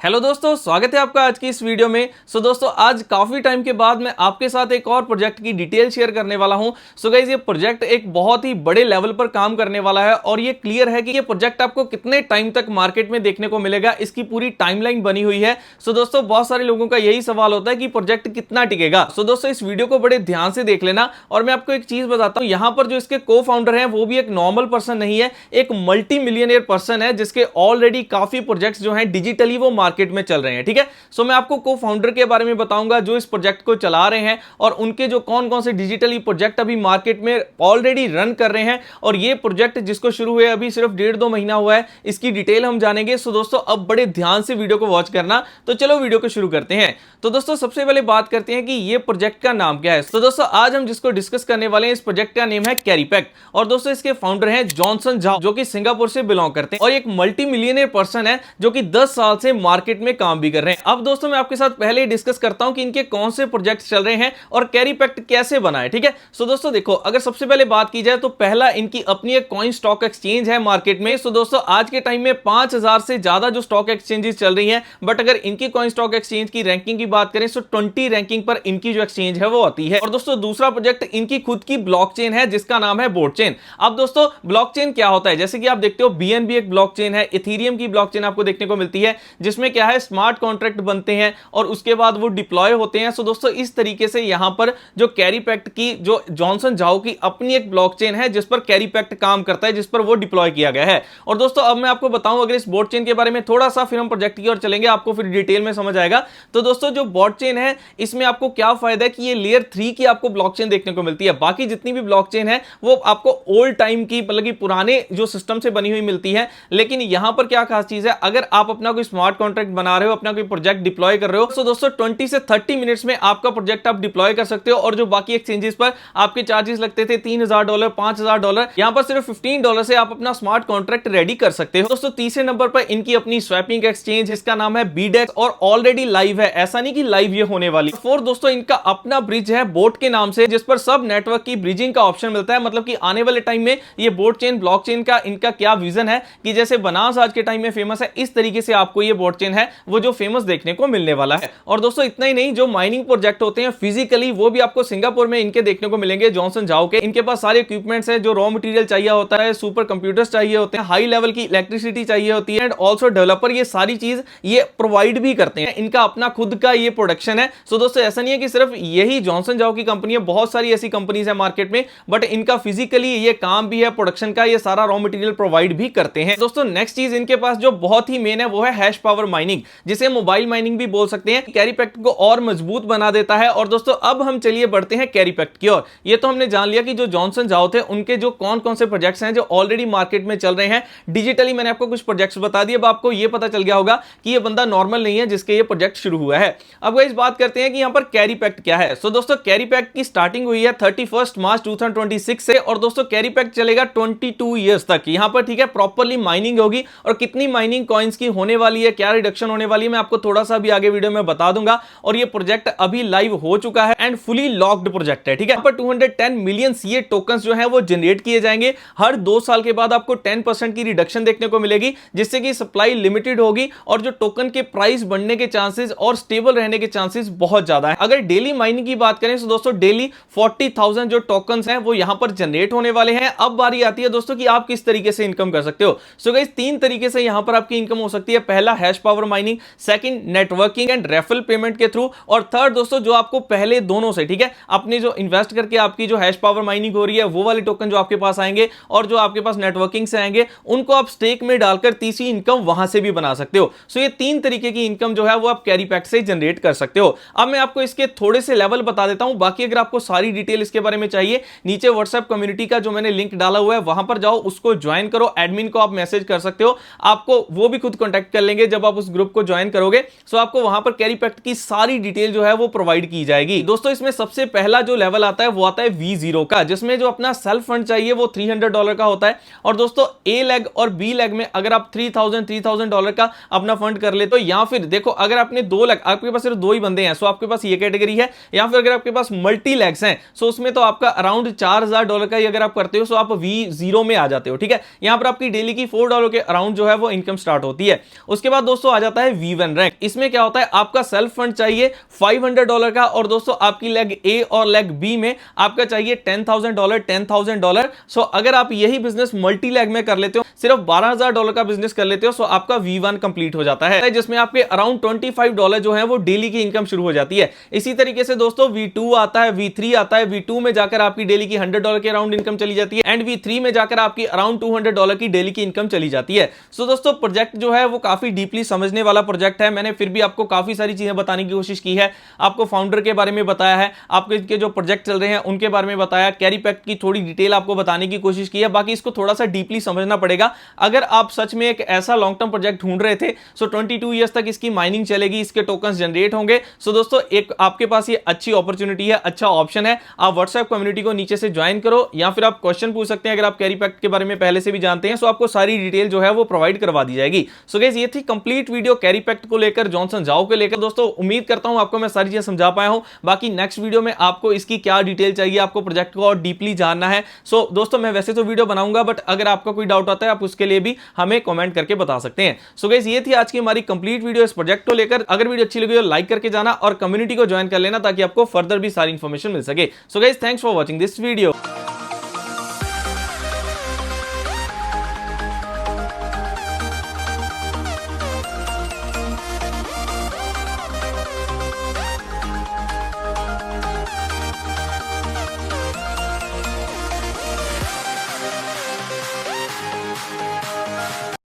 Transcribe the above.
Hello दोस्तों, स्वागत है आपका आज की इस वीडियो में। दोस्तों आज काफी टाइम के बाद मैं आपके साथ एक और प्रोजेक्ट की डिटेल शेयर करने वाला हूं। गाइस ये प्रोजेक्ट एक बहुत ही बड़े लेवल पर काम करने वाला है और ये क्लियर है कि ये प्रोजेक्ट आपको कितने टाइम तक मार्केट में देखने को मिलेगा, इसकी पूरी टाइमलाइन बनी हुई है। दोस्तों बहुत सारे लोगों का यही सवाल होता है कि प्रोजेक्ट कितना टिकेगा। दोस्तों इस वीडियो को बड़े ध्यान से देख लेना और मैं आपको एक चीज बताता हूं, यहाँ पर जो इसके को फाउंडर है वो भी एक नॉर्मल पर्सन नहीं है, एक मल्टी मिलियनियर पर्सन है जिसके ऑलरेडी काफी प्रोजेक्ट्स जो है डिजिटली वो मार्केट में चल रहे हैं। ठीक है, सो मैं आपको को फाउंडर के बारे में बताऊंगा जो इस प्रोजेक्ट को चला रहे हैं और उनके जो कौन कौन से डिजिटली प्रोजेक्ट अभी मार्केट में ऑलरेडी रन कर रहे हैं और ये प्रोजेक्ट जिसको शुरू हुए अभी सिर्फ 1.5-2 महीना हुआ है, इसकी डिटेल हम जानेंगे। दोस्तों अब बड़े ध्यान से वीडियो को वॉच करना। तो चलो वीडियो को शुरू करते हैं। तो दोस्तों सबसे पहले बात करते हैं कि ये प्रोजेक्ट का नाम क्या है। तो दोस्तों आज हम जिसको डिस्कस करने वाले हैं इस प्रोजेक्ट का नेम है कैरीपैक्ट और दोस्तों इसके फाउंडर हैं जॉनसन झाओ जो कि सिंगापुर से बिलोंग करते हैं और एक मल्टी मिलियनियर पर्सन है जो कि 10 साल से मार्केट में काम भी कर रहे हैं। अब दोस्तों मैं आपके साथ पहले ही डिस्कस करता हूं कि इनके कौन से प्रोजेक्ट चल रहे हैं और कैरीपैक्ट कैसे बना है। ठीक है, सो दोस्तों देखो, अगर सबसे पहले बात की जाए तो पहला इनकी अपनी एक कॉइन स्टॉक एक्सचेंज है मार्केट में। सो दोस्तों आज के टाइम में 5000 से ज्यादा जो स्टॉक एक्सचेंजेस चल रही हैं, बट अगर इनकी कॉइन स्टॉक एक्सचेंज की रैंकिंग की बात करें तो 20 रैंकिंग पर इनकी जो एक्सचेंज है वो आती है। और दोस्तों दूसरा प्रोजेक्ट इनकी खुद की ब्लॉकचेन है जिसका नाम है बोटचेन। अब दोस्तों ब्लॉकचेन क्या होता है, जैसे कि आप देखते हो बीएनबी एक ब्लॉकचेन है, इथेरियम की ब्लॉकचेन आपको देखने को मिलती है जिसमें क्या है स्मार्ट कॉन्ट्रैक्ट बनते हैं और उसके बाद वो डिप्लॉय होते हैं। सो दोस्तों इस तरीके से यहां पर जो कैरीपैक्ट की जो जॉनसन झाओ की अपनी एक ब्लॉकचेन है जिस पर कैरीपैक्ट काम करता है, जिस पर वो डिप्लॉय किया गया है। और दोस्तों अब मैं आपको बताऊं अगर इस बोटचेन के बारे में थोड़ा सा, फिर हम प्रोजेक्ट की ओर चलेंगे, आपको फिर डिटेल में समझ आएगा। तो दोस्तों जो बोटचेन है इसमें आपको क्या फायदा है कि ये लेयर 3 की आपको ब्लॉकचेन देखने को मिलती है। बाकी जितनी भी ब्लॉकचेन है वो आपको ओल्ड टाइम की, मतलब कि पुराने जो सिस्टम से बनी हुई मिलती है, लेकिन यहां पर क्या खास चीज है, अगर आप अपना कोई स्मार्ट कॉन्ट्रैक्ट बना रहे हो, अपना कोई प्रोजेक्ट डिप्लॉय कर रहे हो, तो दोस्तों 20 से 30 मिनट्स में आपका प्रोजेक्ट आप डिप्लॉय कर सकते हो। और जो बाकी एक्सचेंजेस पर आपके चार्जेस लगते थे $3000, $5000, यहां पर सिर्फ $15 से आप अपना स्मार्ट कॉन्ट्रैक्ट रेडी कर सकते हो। दोस्तों तीसरे नंबर पर इनकी अपनी स्वैपिंग एक्सचेंज, इसका नाम है बीडेक्स और ऑलरेडी लाइव है, ऐसा नहीं कि लाइव ये होने वाली। फोर्थ दोस्तों इनका अपना ब्रिज है बोट के नाम से जिस पर सब नेटवर्क की ब्रिजिंग का ऑप्शन मिलता है। मतलब कि आने वाले टाइम में ये बोटचेन ब्लॉकचेन का इनका क्या विजन है कि जैसे बनास आज के टाइम में फेमस है, इस तरीके से आपको ये बोटचेन है वो जो फेमस देखने को मिलने वाला है। और दोस्तों इतना ही नहीं, जो माइनिंग प्रोजेक्ट होते हैं फिजिकली वो भी आपको सिंगापुर में इनके देखने को मिलेंगे जॉनसन झाओ के। इनके पास सारे इक्विपमेंट्स हैं, जो रॉ मटेरियल चाहिए होता है, सुपर कंप्यूटर्स चाहिए होते हैं, हाई लेवल की इलेक्ट्रिसिटी चाहिए होती है एंड ऑल्सो डेवलपर, ये सारी चीज ये प्रोवाइड भी करते हैं। इनका अपना खुद का ये प्रोडक्शन है। सो दोस्तों ऐसा नहीं है कि सिर्फ यही जॉनसन झाओ की कंपनी है, बहुत सारी ऐसी कंपनीज है मार्केट में, बट इनका फिजिकली ये काम भी है, प्रोडक्शन का ये सारा रॉ मटेरियल प्रोवाइड भी करते हैं। दोस्तों नेक्स्ट चीज इनके पास जो बहुत ही मेन है वो है हैश पावर माइनिंग, जिसे मोबाइल माइनिंग भी बोल सकते हैं। कैरीपैक्ट को और मजबूत बना देता है। और दोस्तों अब हम चलिए बढ़ते हैं कैरीपैक्ट की ओर। ये तो हमने जान लिया कि जो जॉनसन झाओ थे उनके जो कौन कौन से प्रोजेक्ट्स हैं जो ऑलरेडी मार्केट में चल रहे हैं डिजिटली। मैंने आपको कुछ प्रोजेक्ट्स बता दिए, अब आपको ये पता चल गया होगा कि ये बंदा नॉर्मल नहीं है जिसके ये प्रोजेक्ट शुरू हुआ है। अब गाइस बात करते हैं कि यहां पर कैरीपैक्ट क्या है। सो दोस्तों कैरीपैक्ट की स्टार्टिंग हुई है 31 मार्च 2026 से और दोस्तों कैरीपैक्ट चलेगा 22 ईयर्स तक यहां पर। ठीक है, प्रॉपर्ली माइनिंग होगी और कितनी माइनिंग कॉइंस की होने वाली है, क्या रिडक्शन होने वाली है, मैं आपको थोड़ा सा भी आगे वीडियो में बता दूंगा। और ये प्रोजेक्ट अभी लाइव हो चुका है एंड फुली लॉक्ड प्रोजेक्ट है। ठीक है, यहाँ पर 210 मिलियन सीए टोकन्स जो है वो जनरेट किए जाएंगे। हर 2 साल के बाद आपको 10% की रिडक्शन देखने को मिलेगी, जिससे कि सप्लाई लिमिटेड होगी और जो टोकन के प्राइस बढ़ने के चांसेस और स्टेबल रहने के चांसेस बहुत ज्यादा है। अगर डेली माइनिंग की बात करें तो दोस्तों डेली 40,000 जो टोकन्स हैं वो यहां पर जनरेट होने वाले हैं। अब बारी आती है दोस्तों कि आप किस तरीके से इनकम कर सकते हो। सो गाइस 3 तरीके से यहां पर आपकी इनकम हो सकती है। पहला hash power mining, second networking and referral payment के थ्रू, और थर्ड दोस्तों जो आपको पहले दोनों से, ठीक है, अपने जो इन्वेस्ट करके आपकी जो हैश पावर माइनिंग हो रही है वो वाले टोकन जो आपके पास आएंगे और जो आपके पास नेटवर्किंग से आएंगे उनको आप स्टेक में डालकर तीसरी इनकम वहां से भी बना सकते हो। सो ये 3 तरीके की इनकम जो है वो आप कैरीपैक्ट से जनरेट कर सकते हो। अब मैं आपको इसके थोड़े से लेवल बता देता हूं, बाकी अगर आपको सारी डिटेल इसके बारे में चाहिए नीचे व्हाट्सएप कम्युनिटी का जो मैंने लिंक डाला हुआ है वहां पर जाओ, उसको ज्वाइन करो, एडमिन को आप मैसेज कर सकते हो, आपको वो भी खुद कॉन्टैक्ट कर लेंगे जब आप उस ग्रुप को ज्वाइन करोगे। सो आपको वहां पर कैरीपैक्ट की सारी डिटेल जो है वो प्रोवाइड की जाएगी। दोस्तों इसमें सबसे पहला जो लेवल आता है वो आता है V0 का, जिसमें जो अपना सेल्फ फंड चाहिए वो $300 का होता है। और दोस्तों ए लेग और बी लेग में अगर आप $3000 का अपना फंड कर ले तो, या फिर देखो अगर आपने 2 लेग, आपके पास सिर्फ 2 ही बंदे हैं सो आपके पास ये कैटेगरी है, या फिर अगर आपके पास मल्टी लेग्स हैं सो उसमें तो आपका अराउंड $4000 का ही अगर आप करते हो सो आप V0 में आ जाते हो। ठीक है, यहां पर आपकी डेली की $4 के अराउंड जो है वो इनकम स्टार्ट होती है। उसके बाद दोस्तों दोस्तों आ जाता है V1 रैंक। इसमें क्या होता है, आपका सेल्फ फंड चाहिए $500 का, और दोस्तों आपकी लेग ए और लेग बी में आपका चाहिए $10,000। सो अगर आप यही बिजनेस मल्टी लेग में कर लेते हो, सिर्फ $12,000 का बिजनेस कर लेते हो, सो आपका V1 कंप्लीट हो जाता है, जिसमें आपके अराउंड $25 जो है वो डेली की इनकम शुरू हो जाती है। इसी तरीके से दोस्तों V2 आता है, V3 आता है। V2 में जाकर आपकी डेली की $100 के अराउंड इनकम चली जाती है, एंड V3 में जाकर आपकी अराउंड $200 की डेली की इनकम चली जाती है। सो दोस्तों प्रोजेक्ट जो है वो काफी डीपली समझने वाला प्रोजेक्ट है। मैंने फिर भी आपको काफी सारी चीजें बताने की कोशिश की है, आपको फाउंडर के बारे में बताया है, आपके इनके जो प्रोजेक्ट चल रहे हैं उनके बारे में बताया, कैरी पैक्ट की थोड़ी डिटेल आपको बताने की कोशिश की है। बाकी इसको थोड़ा सा डीपली समझना पड़ेगा अगर आप सच में एक ऐसा लॉन्ग टर्म प्रोजेक्ट ढूंढ रहे थे। सो 22 ईयर्स तक इसकी माइनिंग चलेगी, इसके टोकन्स जनरेट होंगे। सो दोस्तों एक आपके पास ये अच्छी अपॉर्चुनिटी है, अच्छा ऑप्शन है। आप व्हाट्सएप कम्युनिटी को नीचे से ज्वाइन करो, या फिर आप क्वेश्चन पूछ सकते हैं अगर आप कैरी पैक्ट के बारे में पहले से भी जानते हैं। सो आपको सारी डिटेल जो है वो प्रोवाइड करवा दी जाएगी। सो गाइस ये थी कंप्लीट वीडियो कैरी पैक्ट को लेकर, जॉनसन जाओ को लेकर। दोस्तों उम्मीद करता हूं आपको मैं सारी चीजें समझा पाया हूं। बाकी नेक्स्ट वीडियो में आपको इसकी क्या डिटेल चाहिए, आपको प्रोजेक्ट को और डीपली जानना है। सो दोस्तों मैं वैसे तो वीडियो बनाऊंगा, बट अगर आपका कोई डाउट आता है आप उसके लिए भी हमें कमेंट करके बता सकते हैं। सो गाइस ये थी आज की हमारी कंप्लीट वीडियो इस प्रोजेक्ट को लेकर। अगर वीडियो अच्छी लगी तो लाइक करके जाना और कम्युनिटी को ज्वाइन कर लेना, ताकि आपको फर्दर भी सारी इंफॉर्मेशन मिल सके। So guys thanks for watching this video.